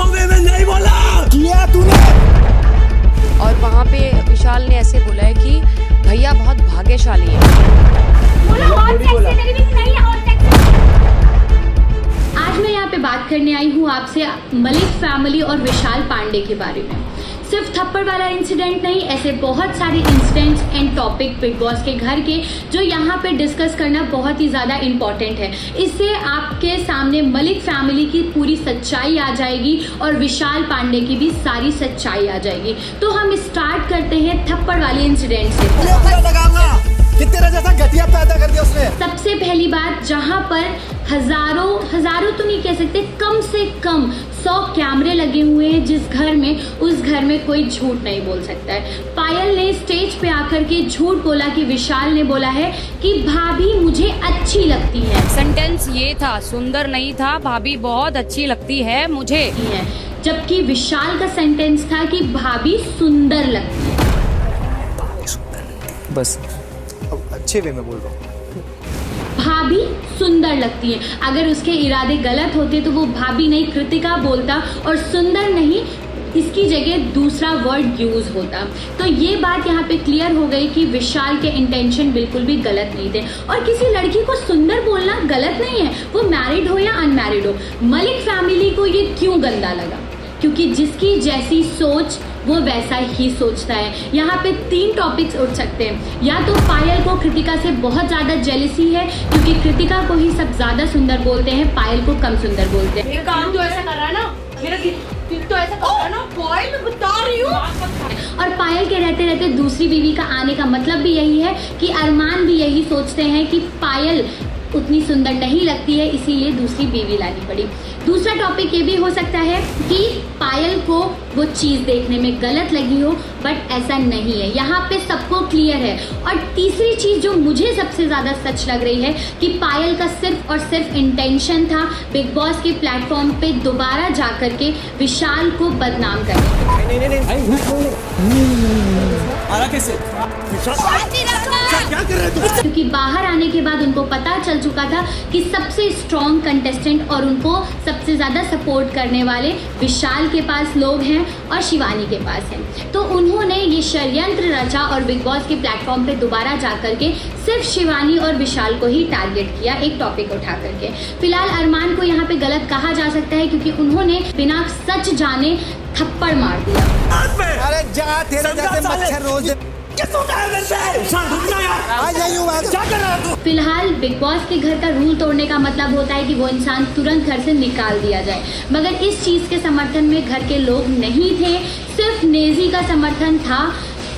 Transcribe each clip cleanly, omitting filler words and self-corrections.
वे में नहीं बोला किया तूने। और वहाँ पे विशाल ने ऐसे बोला है कि भैया बहुत भाग्यशाली है। आज मैं यहाँ पे बात करने आई हूँ आपसे मलिक फैमिली और विशाल पांडे के बारे में। सिर्फ थप्पड़ वाला इंसिडेंट नहीं, ऐसे बहुत सारे incidents and topic big boss के घर के जो यहाँ पे डिस्कस करना बहुत ही ज़्यादा इम्पॉर्टेंट है। इससे आपके सामने मलिक फैमिली की पूरी सच्चाई आ जाएगी और विशाल पांडे की भी सारी सच्चाई आ जाएगी। तो हम स्टार्ट करते हैं थप्पड़ वाले इंसिडेंट से। तेरा जैसा घटिया पैदा कर दिया उसने। सबसे पहली बात, जहां पर हजारों तो नहीं कह सकते, कम से कम 100 कैमरे लगे हुए हैं जिस घर में, उस घर में कोई झूठ नहीं बोल सकता है। पायल ने स्टेज पे आकर के झूठ बोला कि विशाल ने बोला है कि भाभी मुझे अच्छी लगती है। सेंटेंस ये था, सुंदर नहीं था, भाभी बहुत अच्छी लगती है मुझे। जबकि विशाल का सेंटेंस था कि भाभी सुंदर लगती है। बस अच्छे वे में बोल रहा हूँ, भाभी सुंदर लगती है। अगर उसके इरादे गलत होते तो वो भाभी नहीं कृतिका बोलता और सुंदर नहीं इसकी जगह दूसरा वर्ड यूज होता। तो ये बात यहाँ पे क्लियर हो गई कि विशाल के इंटेंशन बिल्कुल भी गलत नहीं थे। और किसी लड़की को सुंदर बोलना गलत नहीं है, वो मैरिड हो या अनमैरिड हो। मलिक फैमिली को ये क्यों गंदा लगा? क्योंकि जिसकी जैसी सोच वो वैसा ही सोचता है। यहाँ पे 3 टॉपिक्स उठ सकते हैं। या तो पायल को कृतिका से बहुत ज़्यादा जेलसी है क्योंकि कृतिका को ही सब ज़्यादा सुंदर बोलते हैं, पायल को कम सुंदर बोलते हैं। मेरा काम तो ऐसा कर रहा है ना, मेरा दिल तो ऐसा कर रहा है ना, पायल मैं बता रही हूँ। और पायल के रहते रहते दूसरी बीवी का आने का मतलब भी यही है कि अरमान भी यही सोचते हैं कि पायल उतनी सुंदर नहीं लगती है, इसीलिए दूसरी बीवी लानी पड़ी। दूसरा टॉपिक ये भी हो सकता है कि पायल को वो चीज़ देखने में गलत लगी हो, बट ऐसा नहीं है। यहाँ पे सबको क्लियर है। और तीसरी चीज़ जो मुझे सबसे ज़्यादा सच लग रही है कि पायल का सिर्फ और सिर्फ इंटेंशन था बिग बॉस के प्लेटफॉर्म पे दोबारा जा कर के विशाल को बदनाम करने। क्योंकि बाहर आने के बाद उनको पता चल चुका था कि सबसे स्ट्रॉन्ग कंटेस्टेंट और उनको सबसे ज़्यादा सपोर्ट करने वाले विशाल के पास लोग हैं और शिवानी के पास हैं। तो उन्होंने ये षड्यंत्र रचा और बिग बॉस के प्लेटफॉर्म पे दोबारा जा करके सिर्फ शिवानी और विशाल को ही टारगेट किया, एक टॉपिक उठा करके। फिलहाल अरमान को यहाँ पे गलत कहा जा सकता है क्योंकि उन्होंने बिना सच जाने थप्पड़ मार दिया। अरे जा, तेरे जैसे मच्छर रोज फिलहाल बिग बॉस के घर का रूल तोड़ने का मतलब होता है कि वो इंसान तुरंत घर से निकाल दिया जाए, मगर इस चीज़ के समर्थन में घर के लोग नहीं थे, सिर्फ नेजी का समर्थन था।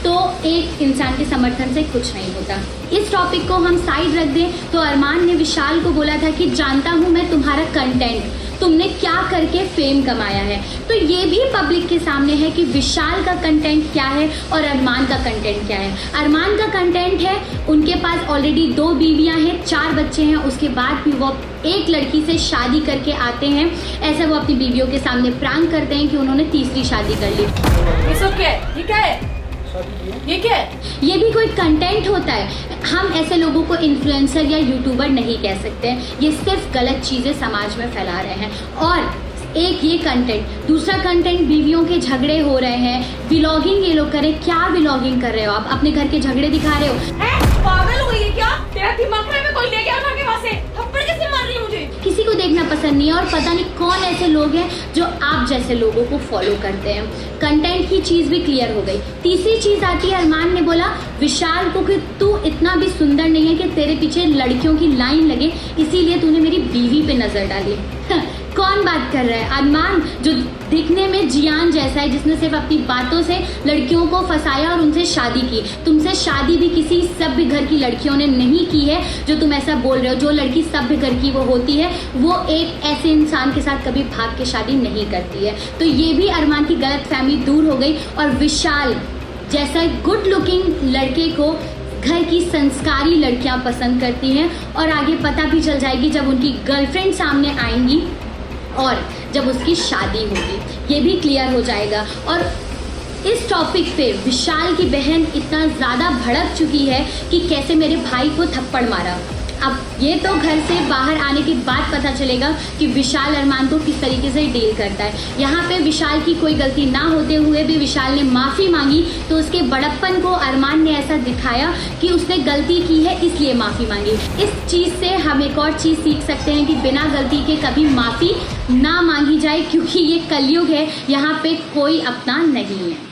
तो एक इंसान के समर्थन से कुछ नहीं होता। इस टॉपिक को हम साइड रख दें तो अरमान ने विशाल को बोला था कि जानता हूँ मैं तुम्हारा कंटेंट, तुमने क्या करके फेम कमाया है। तो ये भी पब्लिक के सामने है कि विशाल का कंटेंट क्या है और अरमान का कंटेंट क्या है। अरमान का कंटेंट है उनके पास ऑलरेडी 2 बीवियां हैं, 4 बच्चे हैं, उसके बाद भी वो एक लड़की से शादी करके आते हैं। ऐसा वो अपनी बीवियों के सामने प्रांक करते हैं कि उन्होंने तीसरी शादी कर ली। ये सब क्या है? ये क्या है? ये क्या है? ये भी कोई कंटेंट होता है। हम ऐसे लोगों को इन्फ्लुएंसर या यूट्यूबर नहीं कह सकते। ये सिर्फ गलत चीज़ें समाज में फैला रहे हैं। और एक ये कंटेंट, दूसरा कंटेंट बीवियों के झगड़े हो रहे हैं, व्लॉगिंग ये लोग करें। क्या व्लॉगिंग कर रहे हो आप? अपने घर के झगड़े दिखा रहे हो? पागल हो गई है क्या? तेरा दिमाग में कोई ले गया उठा के वहाँ से? थप्पड़ कैसे मार रही है मुझे? किसी को देखना पसंद नहीं है और पता नहीं कौन ऐसे लोग हैं जो आप जैसे लोगों को फॉलो करते हैं। कंटेंट की चीज़ भी क्लियर हो गई। तीसरी चीज़ आती है, अरमान ने बोला विशाल को कि तू इतना भी सुंदर नहीं है कि तेरे पीछे लड़कियों की लाइन लगे, इसीलिए तूने मेरी बीवी पे नज़र डाली। कौन बात कर रहा है? अरमान जो दिखने में जियान जैसा है, जिसने सिर्फ अपनी बातों से लड़कियों को फंसाया और उनसे शादी की। तुमसे शादी भी किसी सभ्य घर की लड़कियों ने नहीं की है जो तुम ऐसा बोल रहे हो। जो लड़की सभ्य घर की वो होती है, वो एक ऐसे इंसान के साथ कभी भाग के शादी नहीं करती है। तो ये भी अरमान की गलतफहमी दूर हो गई। और विशाल जैसा गुड लुकिंग लड़के को घर की संस्कारी लड़कियां पसंद करती हैं और आगे पता भी चल जाएगी जब उनकी गर्लफ्रेंड सामने आएंगी और जब उसकी शादी होगी, ये भी क्लियर हो जाएगा। और इस टॉपिक पे विशाल की बहन इतना ज़्यादा भड़क चुकी है कि कैसे मेरे भाई को थप्पड़ मारा। अब ये तो घर से बाहर आने के बाद पता चलेगा कि विशाल अरमान को किस तरीके से डील करता है। यहाँ पे विशाल की कोई गलती ना होते हुए भी विशाल ने माफ़ी मांगी, तो उसके बड़प्पन को अरमान ने ऐसा दिखाया कि उसने गलती की है इसलिए माफ़ी मांगी। इस चीज़ से हम एक और चीज़ सीख सकते हैं कि बिना गलती के कभी माफ़ी ना मांगी जाए, क्योंकि ये कलयुग है, यहाँ पे कोई अपना नहीं है।